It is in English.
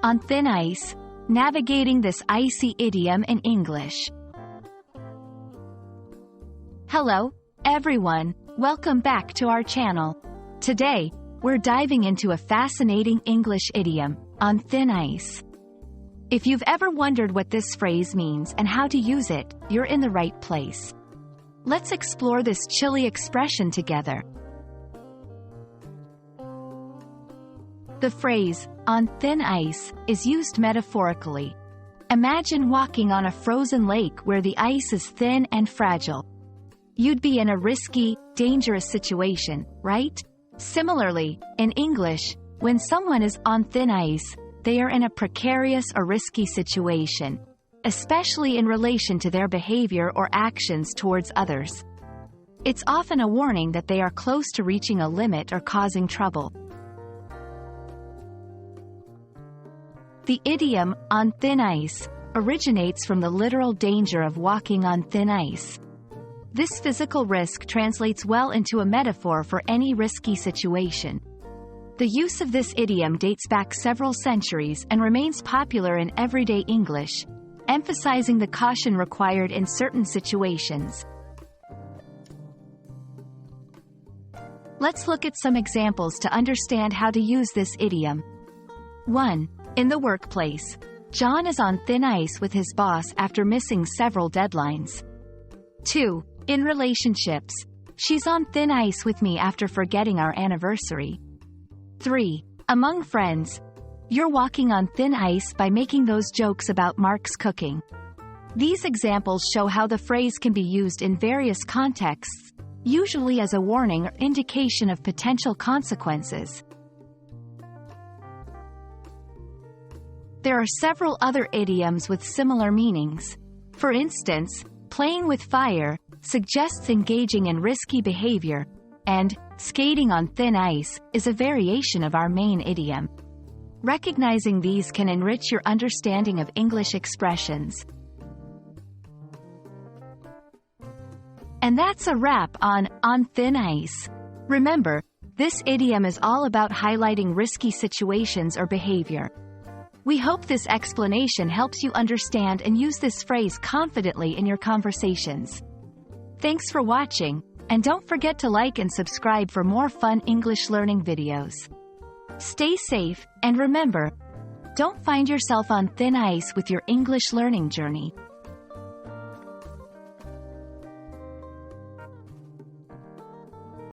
On thin ice, navigating this icy idiom in English. Hello, everyone, welcome back to our channel. Today, we're diving into a fascinating English idiom, on thin ice. If you've ever wondered what this phrase means and how to use it, you're in the right place. Let's explore this chilly expression together. The phrase, on thin ice, is used metaphorically. Imagine walking on a frozen lake where the ice is thin and fragile. You'd be in a risky, dangerous situation, right? Similarly, in English, when someone is on thin ice, they are in a precarious or risky situation, especially in relation to their behavior or actions towards others. It's often a warning that they are close to reaching a limit or causing trouble. The idiom, on thin ice, originates from the literal danger of walking on thin ice. This physical risk translates well into a metaphor for any risky situation. The use of this idiom dates back several centuries and remains popular in everyday English, emphasizing the caution required in certain situations. Let's look at some examples to understand how to use this idiom. 1. In the workplace, John is on thin ice with his boss after missing several deadlines. 2. In relationships, she's on thin ice with me after forgetting our anniversary. 3. Among friends, you're walking on thin ice by making those jokes about Mark's cooking. These examples show how the phrase can be used in various contexts, usually as a warning or indication of potential consequences. There are several other idioms with similar meanings. For instance, playing with fire suggests engaging in risky behavior, and skating on thin ice is a variation of our main idiom. Recognizing these can enrich your understanding of English expressions. And that's a wrap on thin ice. Remember, this idiom is all about highlighting risky situations or behavior. We hope this explanation helps you understand and use this phrase confidently in your conversations. Thanks for watching, and don't forget to like and subscribe for more fun English learning videos. Stay safe, and remember, don't find yourself on thin ice with your English learning journey.